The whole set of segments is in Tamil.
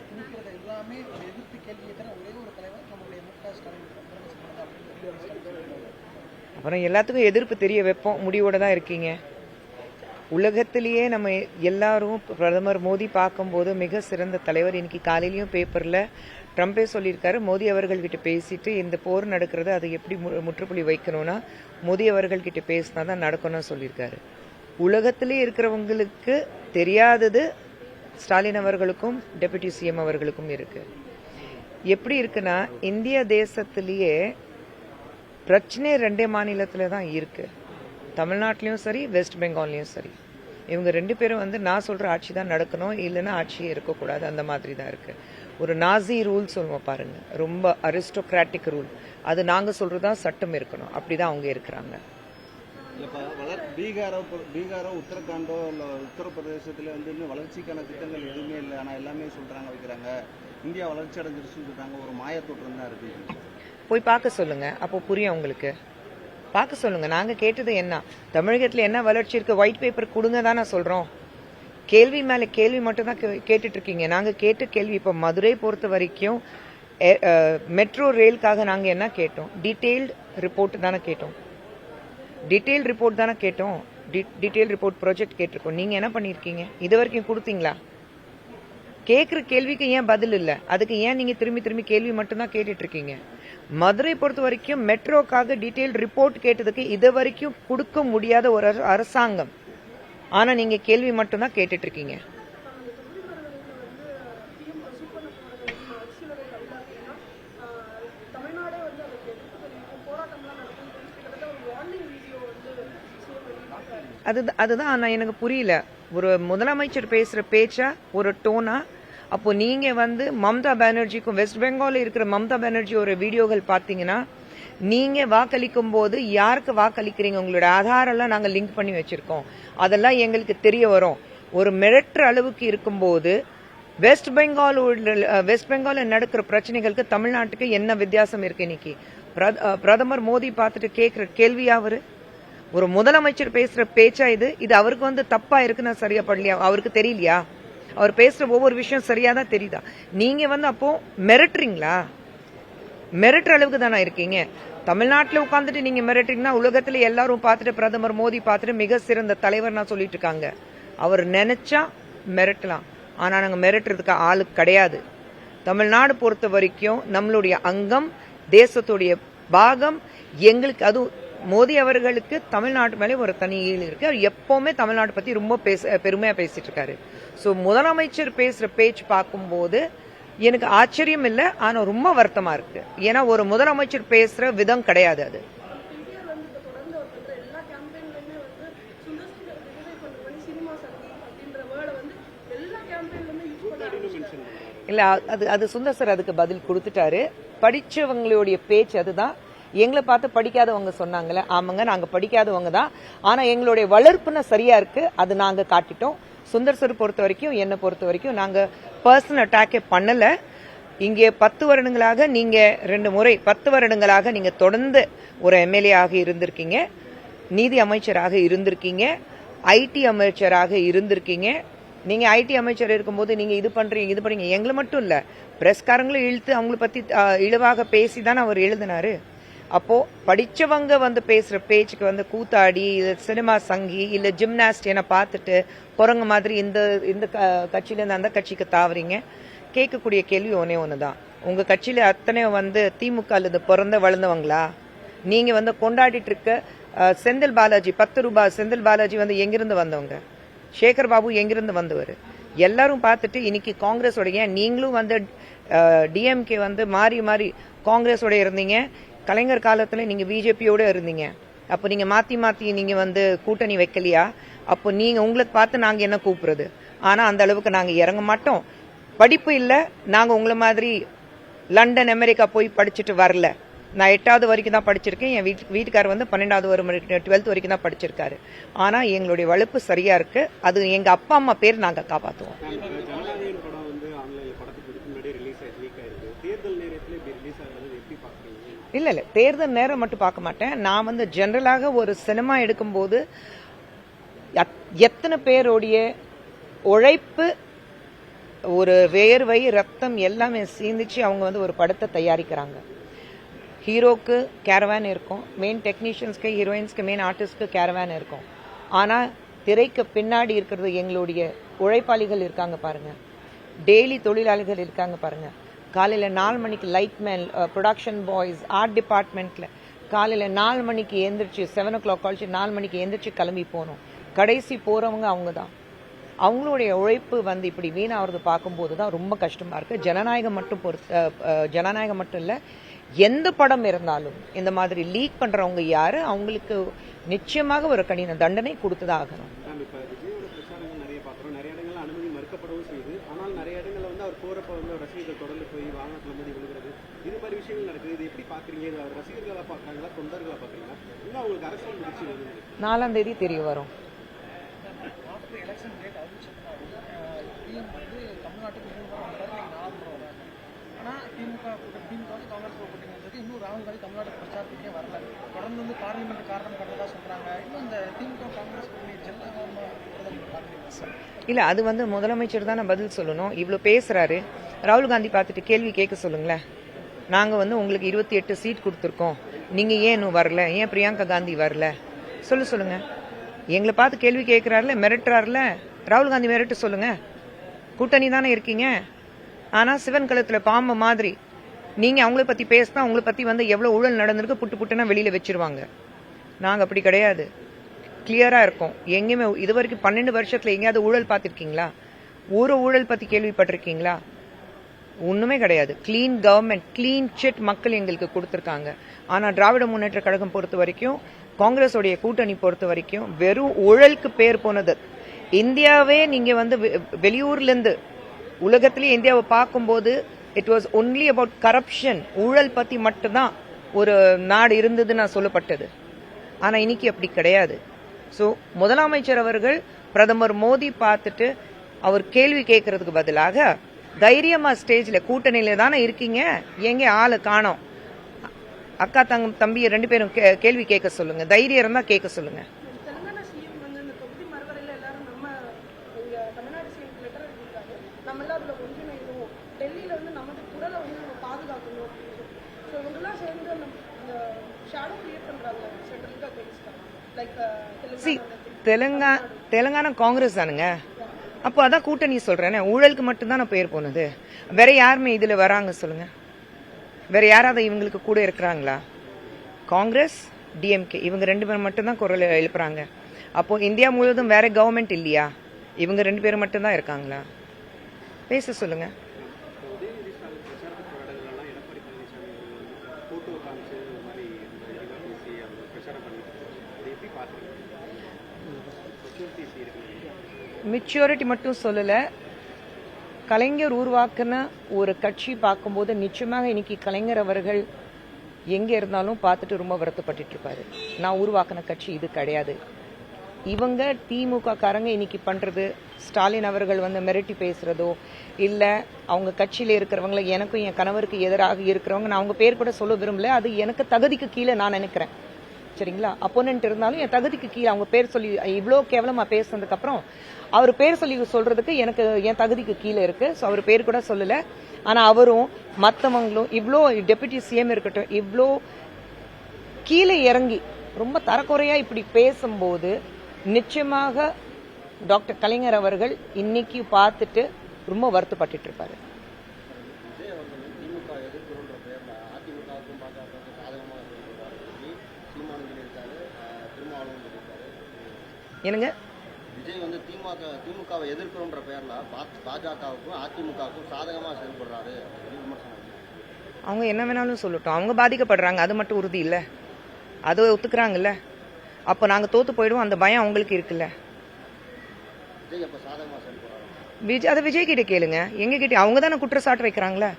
திணிக்கிறது எல்லாமே ஒரு எதிர்த்து கேள்வி கேட்கிற ஒரே ஒரு தலைவர் நம்மளுடைய மு.க. ஸ்டாலின் அப்புறம் எல்லாத்துக்கும் எதிர்ப்பு தெரிய வைப்போம் முடிவோட தான் இருக்கீங்க. உலகத்திலேயே நம்ம எல்லாரும் பிரதமர் மோடி பார்க்கும்போது மிக சிறந்த தலைவர். இன்னைக்கு காலையிலயும் பேப்பர்ல ட்ரம்பே சொல்லியிருக்காரு, மோடி அவர்கள்கிட்ட பேசிட்டு இந்த போர் நடக்கிறது அதை எப்படி முற்றுப்புள்ளி வைக்கணும்னா மோடி அவர்கள்கிட்ட பேசினா தான் நடக்கணும்னு சொல்லியிருக்காரு. உலகத்திலே இருக்கிறவங்களுக்கு தெரியாதது ஸ்டாலின் அவர்களுக்கும் டெபுட்டி சிஎம் அவர்களுக்கும் இருக்கு. எப்படி இருக்குன்னா, இந்திய தேசத்திலேயே பிரச்சனை 2 மாநிலத்துல தான் இருக்கு. தமிழ்நாட்டிலையும் சரி, வெஸ்ட் பெங்கால்லையும் சரி. இவங்க 2 பேரும் நான் சொல்ற ஆட்சி தான் நடக்கணும், இல்லைன்னா ஆட்சியே இருக்கக்கூடாது, அந்த மாதிரி தான் இருக்கு. ஒரு நாசி ரூல் சொல்லுவோம் பாருங்க, ரொம்ப அரிஸ்டோக்ராட்டிக் ரூல். அது நாங்க சொல்றதா சட்டம் இருக்கணும், அப்படிதான் அவங்க இருக்கிறாங்க. பீகாரோ உத்தரகாண்டோ இல்ல உத்தரப்பிரதேசத்துல இன்னும் வளர்ச்சிக்கான திட்டங்கள் எதுவுமே இல்லை, ஆனா எல்லாமே சொல்றாங்க வைக்கிறாங்க. இந்தியா வளர்ச்சி அடைஞ்சிருச்சுன்னு சொல்றாங்க. ஒரு மாயத்தோற்றம் தான் இருக்கு. போய் பார்க்க சொல்லுங்க, அப்போ புரியும் உங்களுக்கு. பார்க்க சொல்லுங்க. நாங்க கேட்டது என்ன, தமிழகத்துல என்ன வளர்ச்சி இருக்கு, ஒயிட் பேப்பர் கொடுங்க தான் நான் சொல்றோம். கேள்வி மேல கேள்வி மட்டும் தான் கேட்டுட்டு இருக்கீங்க. நாங்க கேட்ட கேள்வி இப்ப மதுரை பொறுத்த வரைக்கும் மெட்ரோ ரயிலுக்காக நாங்க என்ன கேட்டோம், டீடைல்டு ரிப்போர்ட் தானே கேட்டோம். டீடைல் ரிப்போர்ட் தானே கேட்டோம். டீடைல் ரிப்போர்ட் ப்ராஜெக்ட் கேட்டிருக்கோம். நீங்க என்ன பண்ணிருக்கீங்க, இது வரைக்கும் கொடுத்தீங்களா? கேட்கிற கேள்விக்கு ஏன் பதில் இல்ல? அதுக்கு ஏன் நீங்க திரும்பி திரும்பி கேள்வி மட்டும் தான் கேட்டுட்டு இருக்கீங்க? மதுரை பொறுத்த வரைக்கும் மெட்ரோக்காக டீடைல் ரிப்போர்ட் கேட்டதுக்கு இது வரைக்கும் கொடுக்க முடியாத ஒரு அரசாங்கம். ஆனா நீங்க கேள்வி மட்டும் தான் கேட்டுட்டு இருக்கீங்க. அதுதான் எனக்கு புரியல. ஒரு முதலமைச்சர் பேசுற பேச்சா, ஒரு டோனா? அப்போ நீங்க மம்தா பானர்ஜிக்கும் வெஸ்ட் பெங்கால் இருக்கிற மம்தா பானர்ஜி ஒரு வீடியோகள் பாத்தீங்கன்னா, நீங்க வாக்களிக்கும் போது யாருக்கு வாக்களிக்கிறீங்க, உங்களோட ஆதார் எல்லாம் நாங்க லிங்க் பண்ணி வச்சிருக்கோம், அதெல்லாம் எங்களுக்கு தெரிய வரும். ஒரு மிரட்டுற அளவுக்கு இருக்கும்போது வெஸ்ட் பெங்கால் நடக்கிற பிரச்சனைகளுக்கு தமிழ்நாட்டுக்கு என்ன வித்தியாசம் இருக்கு? இன்னைக்கு பிரதமர் மோடி பார்த்துட்டு கேட்கிற கேள்வியா அவரு? ஒரு முதலமைச்சர் பேசுற பேச்சா இது அவருக்கு தப்பா இருக்குன்னு சரியா படலையா? அவருக்கு தெரியலையா? அவர் பேசுற ஒவ்வொரு விஷயம் சரியா தான் தெரியுதா? நீங்க அப்போ மிரட்டுறீங்களா? மிரட்டுற அளவுக்கு தானே இருக்கீங்க. தமிழ்நாட்டில் உட்காந்துட்டு நீங்க மிரட்டுறீங்கன்னா உலகத்துல எல்லாரும் பார்த்துட்டு பிரதமர் மோடி பார்த்துட்டு மிக சிறந்த தலைவர் நான் சொல்லிட்டு இருக்காங்க. அவர் நினைச்சா மிரட்டலாம், ஆனா நாங்க மிரட்டுறதுக்கு ஆளு கிடையாது. தமிழ்நாடு பொறுத்த வரைக்கும் நம்மளுடைய அங்கம், தேசத்துடைய பாகம். எங்களுக்கு அது மோடி அவர்களுக்கு தமிழ்நாட்டு மேலே ஒரு தனி ஈடு இருக்கு. அவர் எப்பவுமே தமிழ்நாடு பத்தி ரொம்ப பெருமையா பேசிட்டு இருக்காரு. சோ முதலமைச்சர் பேசுற பேச்சு பார்க்கும்போது எனக்கு ஆச்சரியம் இல்லை, ஆனா ரொம்ப வருத்தமா இருக்கு. ஏன்னா ஒரு முதலமைச்சர் பேசுற விதம் கிடையாது அது. இல்ல அது சுந்தர் சார் அதுக்கு பதில் கொடுத்துட்டாரு. படிச்சவங்களுடைய பேச்சு அதுதான். எங்களை பார்த்து படிக்காதவங்க சொன்னாங்களே, ஆமாங்க நாங்க படிக்காதவங்க தான், ஆனா எங்களுடைய வளர்ப்புன சரியா இருக்கு, அது நாங்க காட்டிட்டோம். சுந்தர் சார் பொறுத்த வரைக்கும், என்னை பொறுத்த வரைக்கும் நாங்க பர்சனல் அட்டாக்கே பண்ணல. இங்கே 10 வருடங்களாக நீங்க 2 முறை 10 வருடங்களாக நீங்க தொடர்ந்து ஒரு எம்எல்ஏ ஆக இருந்திருக்கீங்க, நீதி அமைச்சராக இருந்திருக்கீங்க, ஐடி அமைச்சராக இருந்திருக்கீங்க. நீங்க ஐடி அமைச்சர் இருக்கும்போது நீங்க இது பண்றீங்க எங்களை மட்டும் இல்ல, பிரஸ்காரங்களும் இழுத்து அவங்களை பத்தி இழிவாக பேசிதான் அவர் எழுதினாரு. அப்போ படிச்சவங்க பேசுற பேச்சுக்கு கூத்தாடி சினிமா சங்கி இல்ல ஜிம்னாஸ்ட் என பார்த்துட்டு குரங்கு மாதிரி இந்த கட்சியில இருந்து அந்த கட்சிக்கு தாவறீங்க. கேட்கக்கூடிய கேள்வி ஒண்ணுதான், உங்க கட்சியில அத்தனை திமுக இருந்து பிறந்த வளர்ந்தவங்களா? நீங்க கொண்டாடிட்டு இருக்க செந்தில் பாலாஜி 10 ரூபாய் செந்தில் பாலாஜி எங்கிருந்து வந்தவங்க? சேகர் பாபு எங்கிருந்து வந்தவர்? எல்லாரும் பார்த்துட்டு இன்னைக்கு காங்கிரஸ் உடைய, நீங்களும் டிஎம்கே மாறி மாறி காங்கிரஸ் உடைய இருந்தீங்க. கலைஞர் காலத்துல நீங்க பிஜேபியோட இருந்தீங்க. அப்ப நீங்க மாத்தி நீங்க கூட்டணி வைக்கலையா? அப்போ நீங்க உங்களுக்கு பார்த்து நாங்க என்ன கூப்பிடுறது? ஆனா அந்த அளவுக்கு நாங்க இறங்க மாட்டோம். படிப்பு இல்ல, நாங்க உங்களை மாதிரி லண்டன் அமெரிக்கா போய் படிச்சுட்டு வரல. நான் 8வது வரைக்கும் தான் படிச்சிருக்கேன். என் வீட்டுக்காரர் 12வது 12th வரைக்கும் தான் படிச்சிருக்காரு. ஆனா எங்களுடைய வலுப்பு சரியா இருக்கு. அது எங்க அப்பா அம்மா பேர் நாங்க காப்பாத்துவோம். இல்ல தேர்தல் நேரம் மட்டும் பார்க்க மாட்டேன். நான் ஜெனரலாக ஒரு சினிமா எடுக்கும்போது எத்தனை பேருடைய உழைப்பு ஒரு வேர்வை ரத்தம் எல்லாமே சீந்திச்சு அவங்க வந்து ஒரு படத்தை தயாரிக்கிறாங்க. ஹீரோக்கு கேரவேன் இருக்கும், மெயின் டெக்னீஷியன்ஸ்க்கு ஹீரோயின்ஸ்க்கு மெயின் ஆர்டிஸ்ட்க்கு கேரவேன் இருக்கும். ஆனால் திரைக்கு பின்னாடி இருக்கிறது எங்களுடைய உழைப்பாளிகள் இருக்காங்க பாருங்க, டெய்லி தொழிலாளிகள் இருக்காங்க பாருங்க. காலையில் 4 மணிக்கு லைட்மேன், ப்ரொடக்ஷன் பாய்ஸ், ஆர்ட் டிபார்ட்மெண்ட்டில் காலையில் 4 மணிக்கு எழுந்திரிச்சு 7 o'clock கழிச்சு 4 மணிக்கு எழுந்திரிச்சு கிளம்பி போகணும். கடைசி போகிறவங்க அவங்க தான். அவங்களுடைய உழைப்பு வந்து இப்படி வீணாகிறது பார்க்கும்போது தான் ரொம்ப கஷ்டமாக இருக்குது. ஜனநாயகம் மட்டும் இல்லை, எந்த படம் இருந்தாலும் இந்த மாதிரி லீக் பண்ணுறவங்க யார், அவங்களுக்கு நிச்சயமாக ஒரு கடின தண்டனை கொடுத்துதான் ஆகணும். இப்போ விஜயோட பிரச்சாரங்கள் நிறைய பார்க்குறோம், நிறைய இடங்கள்ல அனுமதி மறுக்கப்படவும் செய்யுது. ஆனால் நிறைய இடங்கள்ல வந்து அவர் போகிறப்ப வந்து ரசிகர்கள் தொடர்ந்து போய் வாகனத்தில் மோதி விழுகிறது, இது மாதிரி விஷயங்கள் நடக்குது. இது எப்படி பார்க்குறீங்க? இது அவர் ரசிகர்களாக பார்க்குறாங்களா, தொண்டர்களாக பார்க்குறீங்களா, இன்னும் அவங்களுக்கு அரசியல் முடிச்சு வருது? 4ஆம் தேதி தெரிய வரும். ஆஃப்டர் எலெக்ஷன் டேட் அறிவிச்சதுனால பிஎம் வந்து தமிழ்நாட்டுக்கு 3 வாரம் வந்தார், இன்னைக்கு 4 முறை வராங்க. ஆனால் திமுக காங்கிரஸ் கூட்டணிங்கிறதுக்கு இன்னும் ராகுல் காந்தி தமிழ்நாட்டு பிரச்சாரத்துக்கே வரல. தொடர்ந்து வந்து பார்லிமெண்ட் காரணம் பண்ணுறதா சொல்கிறாங்க. இன்னும் இந்த திமுக காங்கிரஸ் கூட்டணி ஜெல்லாக இல்லை, அது வந்து முதலமைச்சர் தானே பதில் சொல்லணும். இவ்வளோ பேசுறாரு, ராகுல் காந்தி பார்த்துட்டு கேள்வி கேட்க சொல்லுங்களேன். நாங்கள் வந்து உங்களுக்கு 28 சீட் கொடுத்துருக்கோம், நீங்கள் ஏன் இன்னும் வரல, ஏன் பிரியங்கா காந்தி வரல சொல்லுங்க. எங்களை பார்த்து கேள்வி கேட்குறாருல, மிரட்டுறாருல, ராகுல் காந்தி மிரட்டு சொல்லுங்க. கூட்டணி தானே இருக்கீங்க. ஆனால் சிவன் கழுத்தில் பாம்பு மாதிரி நீங்கள் அவங்கள பற்றி பேசினா அவங்கள பற்றி வந்து எவ்வளோ ஊழல் நடந்திருக்கு புட்டுனா வெளியில் வச்சிருவாங்க. நாங்கள் அப்படி கிடையாது, கிளியராக இருக்கும். எங்கேயுமே இது வரைக்கும் 12 வருஷத்தில் எங்கேயாவது ஊழல் பார்த்துருக்கீங்களா? ஒரு ஊழல் பற்றி கேள்விப்பட்டிருக்கீங்களா? ஒன்றுமே கிடையாது. கிளீன் கவர்மெண்ட், கிளீன் சிட் மக்கள் எங்களுக்கு கொடுத்துருக்காங்க. ஆனால் திராவிட முன்னேற்ற கழகம் பொறுத்த வரைக்கும், காங்கிரஸோடைய கூட்டணி பொறுத்த வரைக்கும் வெறும் ஊழலுக்கு பேர் போனது. இந்தியாவே நீங்க வந்து வெளியூர்லேருந்து உலகத்திலேயே இந்தியாவை பார்க்கும்போது it was only about corruption, ஊழல் பற்றி மட்டும்தான் ஒரு நாடு இருந்ததுன்னு சொல்லப்பட்டது. ஆனால் இன்னைக்கு அப்படி கிடையாது. ஸோ முதலமைச்சர் அவர்கள் பிரதமர் மோடி பார்த்துட்டு அவர் கேள்வி கேட்கறதுக்கு பதிலாக தைரியமா ஸ்டேஜில் கூட்டணியில தானே இருக்கீங்க, எங்க ஆளு காணோம், அக்கா தம்பி 2 பேரும் கேள்வி கேட்க சொல்லுங்க, தைரியம் இருந்தா கேட்க சொல்லுங்க. தெலுங்கானா சிஎம் வந்து இந்த தொகுதி மறுவரையில் எல்லாரும் நம்ம தமிழ்நாடு சிஎம் லெட்டர் எழுதியிருக்காங்க, நம்ம எல்லாம் அதில் ஒன்றிணைவோம், டெல்லியில் வந்து நமது குரலை வந்து நம்ம பாதுகாக்கணும் அப்படின்னு. ஸோ இவங்கெல்லாம் சேர்ந்து அந்த ஷேடோ கிரியேட் பண்ணுறாங்க சென்ட்ரலுக்கு அகேன்ஸ்டாக. தெலுங்கானா காங்கிரஸ் தானுங்க. அப்போ அதான் கூட்டணி சொல்றேன். ஊழலுக்கு மட்டும்தான் நான் பேர் போனது. வேற யாருமே இதுல வராங்க சொல்லுங்க? வேற யாராவது இவங்களுக்கு கூட இருக்கிறாங்களா? காங்கிரஸ், டிஎம்கே இவங்க 2 பேரும் மட்டும்தான் குரல் எழுப்புறாங்க. அப்போ இந்தியா முழுவதும் வேற கவர்மெண்ட் இல்லையா? இவங்க 2 பேரும் மட்டும்தான் இருக்காங்களா? பேச சொல்லுங்க. மெச்சூரிட்டி மட்டும் சொல்லல, கலைஞர் உருவாக்குன ஒரு கட்சி பார்க்கும்போது நிச்சயமாக இன்னைக்கு கலைஞர் அவர்கள் எங்க இருந்தாலும் பார்த்துட்டு ரொம்ப வருத்தப்பட்டு இருப்பாரு. நான் உருவாக்குன கட்சி இது கிடையாது. இவங்க திமுக காரங்க இன்னைக்கு பண்றது, ஸ்டாலின் அவர்கள் வந்து மிரட்டி பேசுறதோ இல்ல அவங்க கட்சியில இருக்கிறவங்கள, எனக்கும் என் கணவருக்கு எதிராக இருக்கிறவங்க, நான் அவங்க பேர் கூட சொல்ல விரும்பல, அது எனக்கு தகுதிக்கு கீழே நான் நினைக்கிறேன். சரிங்களா? அப்போனன்ட் இருந்தாலும் என் தகுதிக்கு கீழே அவங்க பேர் சொல்லி இவ்வளோ கேவலமா பேசுனதுக்கு அப்புறம் அவர் பேர் சொல்லி சொல்றதுக்கு எனக்கு என் தகுதிக்கு கீழே இருக்கு. ஸோ அவர் பேர் கூட சொல்லல. ஆனா அவரும் மற்றவங்களும் இவ்வளோ டெபுட்டி சிஎம் இருக்கட்டும், இவ்வளோ கீழே இறங்கி ரொம்ப தரக்குறையா இப்படி பேசும்போது நிச்சயமாக டாக்டர் கலைஞர் அவர்கள் இன்னைக்கு பார்த்துட்டு ரொம்ப வருத்தப்பட்டு இருப்பாரு. என்னங்க? விஜய் வந்து திமுகவை எதிர்க்கிறோன்ற பெயர்ல பாஜகவுக்கும் அதிமுகவுக்கும் சாதகமா செயல்படுறாரு. அவங்க என்ன வேணாலும் சொல்லட்டும், அவங்க பாதிக்கப்படுறாங்க, அது மட்டும் உறுதி இல்ல, அது ஒத்துக்கிறாங்கல்ல. அப்போ நாங்க தோத்து போயிடுவோம், அந்த பயம் அவங்களுக்கு இருக்குல்ல. விஜய் அப்ப சாதகமா செயல்படுறாரு. அதை விஜய் கிட்ட கேளுங்க. எங்க கிட்ட அவங்க தானே குற்றச்சாட்டு வைக்கிறாங்களே,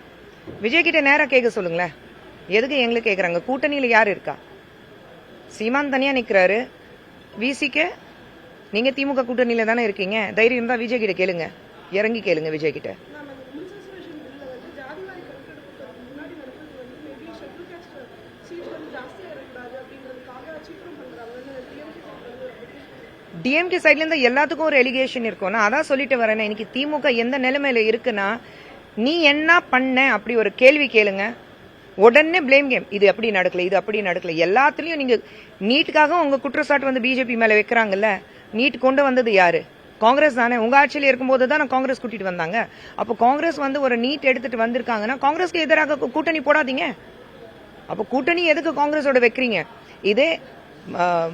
விஜய் கிட்ட நேரா கேட்க சொல்லுங்களேன். எதுக்கு எங்களுக்கு கேட்கறாங்க? கூட்டணியில யாரு இருக்கா? சீமான் தனியா நிக்கிறாரு. விசிகே நீங்க திமுக கூட்டணியில தானே இருக்கீங்க. தைரியம் தான் விஜய் கிட்ட கேளுங்க, இறங்கி கேளுங்க விஜய் கிட்ட. டிஎம்கே சைட்ல இருந்து எல்லாத்துக்கும் ஒரு எலிகேஷன் இருக்கும். நான் அதான் சொல்லிட்டு வரேன். இன்னைக்கு திமுக எந்த நிலைமையில இருக்குன்னா, நீ என்ன பண்ண அப்படி ஒரு கேள்வி கேளுங்க, உடனே பிளேம் கேம். இது அப்படி நடக்கல, இது அப்படி நடக்கல. எல்லாத்துலயும் நீங்க நீட்டுக்காக உங்க குற்றச்சாட்டு வந்து பிஜேபி மேல வைக்கிறாங்கல்ல. நீட் கொண்டு வந்தது யாரு? காங்கிரஸ் தானே. உங்க ஆட்சியில் இருக்கும்போது தான் காங்கிரஸ் கூட்டிட்டு வந்தாங்க. அப்போ காங்கிரஸ் வந்து ஒரு நீட் எடுத்துட்டு வந்திருக்காங்கன்னா காங்கிரஸ்க்கு எதிராக கூட்டணி போடாதீங்க. அப்போ கூட்டணி எதுக்கு காங்கிரஸோட வைக்கிறீங்க? இதே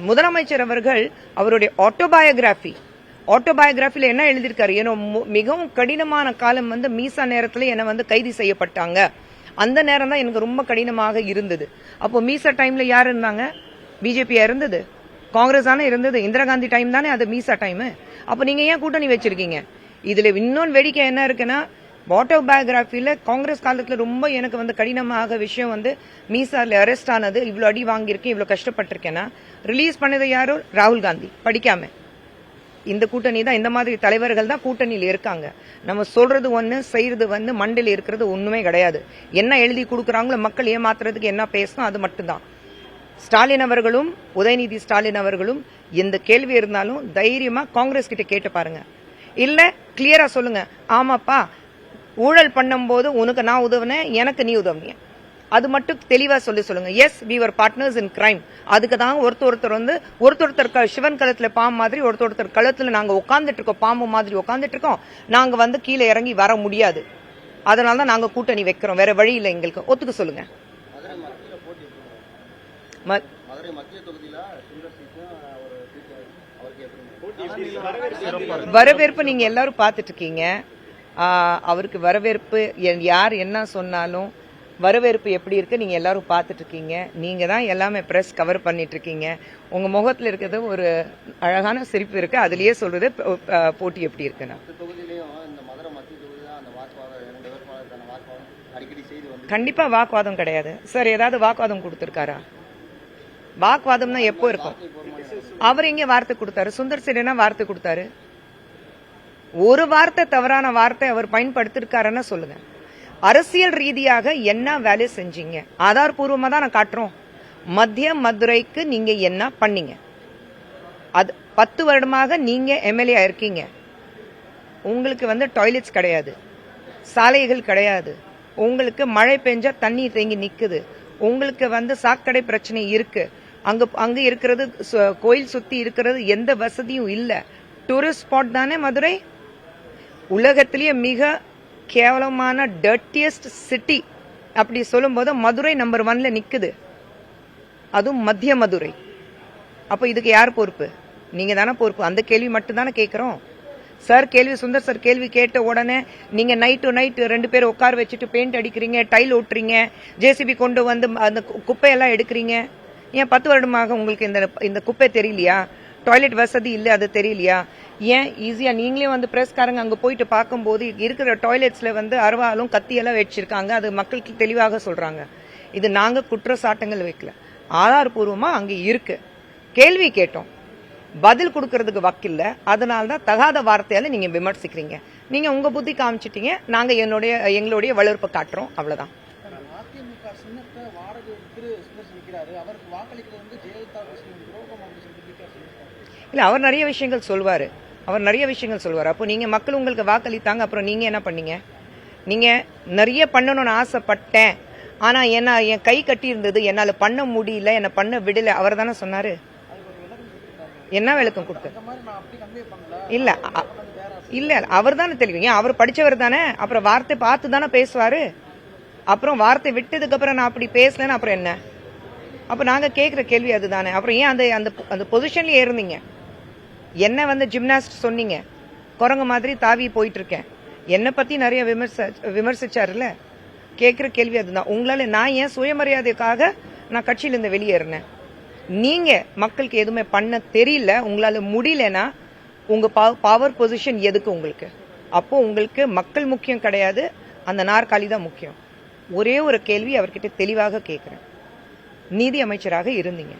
முதலமைச்சர் அவர்கள் அவருடைய ஆட்டோபயோகிராஃபில என்ன எழுதியிருக்காரு? ஏன்னா மிகவும் கடினமான காலம் வந்து மீசா நேரத்துல என்ன வந்து கைது செய்யப்பட்டாங்க. அந்த நேரம் தான் எனக்கு ரொம்ப கடினமாக இருந்தது. அப்போ மீசா டைம்ல யார் இருந்தாங்க? பிஜேபியா இருந்தது, காங்கிரஸ் தானே இருந்தது. இந்திரா காந்தி டைம் தானே அது மீசா டைம். அப்ப நீங்க ஏன் கூட்டணி வச்சிருக்கீங்க? இதுல இன்னொன்னு வேடிக்கை என்ன இருக்குன்னா, ஆட்டோபயோகிராஃபில காங்கிரஸ் காலத்துல ரொம்ப எனக்கு வந்து கடினமாக விஷயம் வந்து மீசால அரெஸ்ட் ஆனது, இவ்வளவு அடி வாங்கியிருக்கேன், இவ்வளவு கஷ்டப்பட்டிருக்கேன்னா ரிலீஸ் பண்ணது யாரோ? ராகுல் காந்தி. படிக்காம இந்த கூட்டணி தான், இந்த மாதிரி தலைவர்கள் தான் கூட்டணியில் இருக்காங்க. நம்ம சொல்றது ஒண்ணு, செய்யறது வந்து மண்டையில் இருக்கிறது ஒண்ணுமே கிடையாது. என்ன எழுதி கொடுக்குறாங்களோ மக்கள் ஏமாத்துறதுக்கு என்ன பேசணும் அது மட்டும்தான். ஸ்டாலின் அவர்களும் உதயநிதி ஸ்டாலின் அவர்களும் எந்த கேள்வி இருந்தாலும் தைரியமா காங்கிரஸ் கிட்ட கேட்டு பாருங்க. இல்ல கிளியரா சொல்லுங்க, ஆமாப்பா ஊழல் பண்ணும் போது உனக்கு நான் உதவுனேன், எனக்கு நீ உதவுனீங்க, அது மட்டும் தெளிவா சொல்லுங்க. Yes we were partners in crime. அதுக்கு தான் ஒருத்தர் வந்து ஒருத்தர் சிவன் கழுத்துல பாம்பு மாதிரி, ஒருத்தர் கழுத்துல நாங்க உட்கார்ந்துட்டு இருக்கோம், பாம்பு மாதிரி உட்கார்ந்துட்டு இருக்கோம். நாங்க வந்து கீழே இறங்கி வர முடியாது. அதனால தான் நாங்க கூட்டணி வைக்கிறோம். வேற வழி இல்லை எங்களுக்கு. ஒத்துக்க சொல்லுங்க. மதுரை மத்திய தொகுதியில வரவேற்பு நீங்க எல்லாரும் பாத்துட்டு இருக்கீங்க. அவருக்கு வரவேற்பு யார் என்ன சொன்னாலும் வரவேற்பு எப்படி இருக்கு நீங்க எல்லாரும் பாத்துட்டு இருக்கீங்க. நீங்க தான் எல்லாமே பிரஸ் கவர் பண்ணிட்டு இருக்கீங்க. உங்க முகத்துல இருக்கிறது ஒரு அழகான சிரிப்பு இருக்கு. அதுலயே சொல்றது போட்டி எப்படி இருக்குன்னா, கண்டிப்பா வாக்குவாதம் கிடையாது சார். ஏதாவது வாக்குவாதம் கொடுத்திருக்காரா? வாக்குவாதம்னா எப்போ இருக்கும்? அவர் எங்க வார்த்தை கொடுத்தாரு? சுந்தர் சிடனா வார்த்தை கொடுத்தாரு. ஒரு வார்த்தை தவறான வார்த்தை அவர் பயன்படுத்திருக்காருன்னா சொல்லுங்க. அரசியல் ரீதியாக என்ன வேலை செஞ்சீங்க? ஆதாரபூர்வமா தான் நான் காட்டுறோம். மத்திய மதுரைக்கு நீங்க என்ன பண்ணீங்க? அது 10 வருடமாக நீங்க எம்எல்ஏ இருக்கீங்க. உங்களுக்கு வந்து டாய்லெட்ஸ் கிடையாது, சாலைகள் கிடையாது, உங்களுக்கு மழை பெஞ்சா தண்ணி தேங்கி நிக்குது, உங்களுக்கு வந்து சாக்கடை பிரச்சனை இருக்கு, அங்க இருக்கிறது கோயில் சுத்தி இருக்கிறது எந்த வசதியும் இல்ல. டூரிஸ்ட் ஸ்பாட் தானே மதுரை. உலகத்திலேயே மிக கேவலமான டர்ட்டியஸ்ட் சிட்டி அப்படி சொல்லும் போது மதுரை நம்பர் 1ல நிக்குது, அதுவும் மத்திய மதுரை. அப்ப இதுக்கு யார் பொறுப்பு? நீங்க தானே பொறுப்பு. அந்த கேள்வி மட்டும் தானே கேட்கிறோம் சார். கேள்வி சுந்தர் சார் கேள்வி கேட்ட உடனே நீங்க நைட்டு 2 பேர் உட்கார வச்சுட்டு பெயிண்ட் அடிக்கிறீங்க, டைல் ஓட்டுறீங்க, ஜேசிபி கொண்டு வந்து அந்த குப்பையெல்லாம் எடுக்கிறீங்க. ஏன் 10 வருடமாக உங்களுக்கு இந்த குப்பை தெரியலையா? டாய்லெட் வசதி இல்ல, அது தெரியலையா? ஏன் ஈஸியா நீங்களே வந்து பிரஸ்காரங்க அங்க போயிட்டு பார்க்கும்போது இருக்கிற டாய்லெட்ஸ்ல வந்து அருவாலும் கத்தியெல்லாம் வச்சிருக்காங்க. அது மக்களுக்கு தெளிவாக சொல்றாங்க. இது நாங்க குற்றச்சாட்டுகள் வைக்கல, ஆதாரபூர்வமா அங்க இருக்கு. கேள்வி கேட்டோம், பதில் கொடுக்கறதுக்கு வக்கில்ல. அதனால்தான் தகாத வார்த்தையால நீங்க விமர்சிக்கிறீங்க. நீங்க உங்க புத்தி காமிச்சிட்டீங்க, நாங்க எங்களுடைய வளர்ப்பு காட்டுறோம், அவ்வளவுதான். அதிமுக சின்னத்தை வாடகை விட்டு சுந்தர் நிற்கிறாரு. அவருக்கு வாக்களிக்கிறது வந்து ஜெயலலிதா துரோகம் அப்படின்னு சொல்லிட்டு இல்ல, அவர் நிறைய விஷயங்கள் சொல்வாரு. அப்போ நீங்க மக்கள் உங்களுக்கு வாக்களித்தாங்க, அப்புறம் நீங்க என்ன பண்ணீங்க? நீங்க நிறைய பண்ணணும்னு ஆசைப்பட்டேன், ஆனா என் கை கட்டி இருந்தது, என்னால பண்ண முடியல, என்ன பண்ண விடல, அவர் தானே சொன்னாரு. என்ன விளக்கம் கொடுத்தாரு? இல்ல அவர் தானே தெரியும். ஏன் அவர் படிச்சவர் தானே, அப்புறம் வார்த்தை பார்த்து தானே பேசுவாரு. அப்புறம் வார்த்தை விட்டதுக்கு அப்புறம் நான் அப்படி பேசலன்னு அப்புறம் என்ன? அப்ப நாங்க கேக்குற கேள்வி அதுதானே. அப்புறம் ஏன் அந்த பொசிஷன்லயே இருந்தீங்க? என்ன வந்து ஜிம்னாஸ்ட் சொன்னீங்க, குரங்கு மாதிரி தாவி போயிட்டு இருக்கேன், என்ன பத்தி நிறைய விமர்சிச்சாருல. கேக்குற கேள்வி அதுதான். உங்களால நான் ஏன் சுயமரியாதைக்காக நான் கட்சியிலிருந்து வெளியேறினேன்? நீங்க மக்களுக்கு எதுவுமே பண்ண தெரியல, உங்களால முடியலன்னா உங்க பவர் பொசிஷன் எதுக்கு உங்களுக்கு? அப்போ உங்களுக்கு மக்கள் முக்கியம் கிடையாது, அந்த நாற்காலி தான் முக்கியம். ஒரே ஒரு கேள்வி அவர்கிட்ட தெளிவாக கேட்கிறேன். நீதி அமைச்சராக இருந்தீங்க,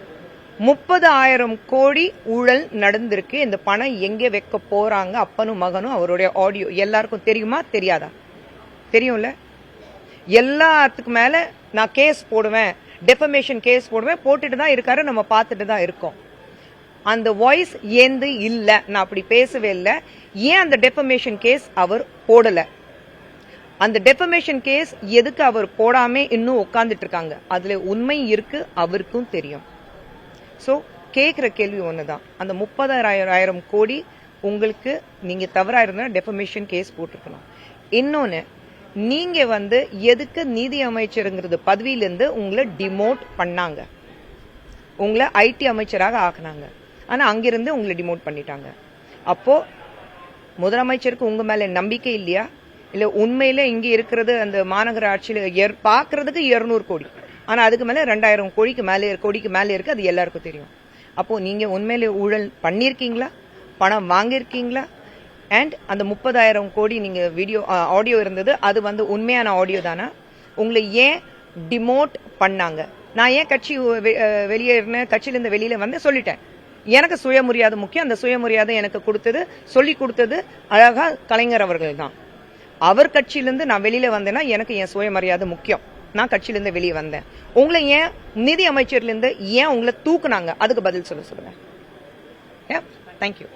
30,000 கோடி ஊழல் நடந்திருக்கு. இந்த பணம் எங்க வைக்க போறாங்க? அப்பனும் மகனும் அவருடைய ஆடியோ எல்லாருக்கும் தெரியுமா தெரியாதா? தெரியும்ல. எல்லாத்துக்கு மேல நான் கேஸ் போடுவேன், டெஃபமேஷன் கேஸ் போடுவேன், போட்டுட்டு தான் இருக்காரு, நம்ம பார்த்துட்டு தான் இருக்கோம். அந்த வாய்ஸ் ஏந்து இல்ல, நான் அப்படி பேசவே இல்லை. ஏன் அந்த டெஃபமேஷன் கேஸ் அவர் போடல? அந்த டெஃபமேஷன் கேஸ் எதுக்கு அவர் போடாம இன்னும் உட்கார்ந்துட்டு இருக்காங்க? அதுல உண்மை இருக்கு, அவருக்கும் தெரியும். சோ கேக்குற கேள்வி ஒண்ணுதான், அந்த 30,000 கோடி உங்களுக்கு நீங்க தவறா இருந்தா டெஃபமேஷன் கேஸ் போட்டிருக்கணும். இன்னொன்னு, நீங்க எதுக்கு நீதி அமைச்சருங்கிறது பதவியிலிருந்து உங்களை டிமோட் பண்ணாங்க? உங்களை ஐடி அமைச்சராக ஆக்குனாங்க, ஆனா அங்கிருந்து உங்களை டிமோட் பண்ணிட்டாங்க. அப்போ முதலமைச்சருக்கு உங்க மேல நம்பிக்கை இல்லையா? இல்ல உண்மையில இங்க இருக்கிறது அந்த மாநகராட்சியில பாக்குறதுக்கு 200 கோடி, ஆனா அதுக்கு மேல 2000 கோடிக்கு மேல இருக்கு, அது எல்லாருக்கும் தெரியும். அப்போ நீங்க உண்மையில ஊழல் பண்ணிருக்கீங்களா? பணம் வாங்கியிருக்கீங்களா? அண்ட் அந்த 30,000 கோடி நீங்க ஆடியோ இருந்தது, அது உண்மையான ஆடியோ தானா? உங்களை ஏன் டிமோட் பண்ணாங்க? நான் ஏன் வெளியேறினேன், கட்சியிலிருந்து வெளியில சொல்லிட்டேன். எனக்கு சுயமரியாதை முக்கியம். அந்த சுயமரியாதை எனக்கு சொல்லி கொடுத்தது அழகா கலைஞர் அவர்கள் தான். அவர் கட்சியிலிருந்து நான் வெளியில வந்தேன்னா எனக்கு என் சுயமரியாதை முக்கியம். நான் கட்சியிலிருந்து வெளியே வந்தேன். உங்களை ஏன் நிதி அமைச்சர்லேருந்து ஏன் உங்களை தூக்குனாங்க? அதுக்கு பதில் சொல்லுங்க. தேங்க்யூ.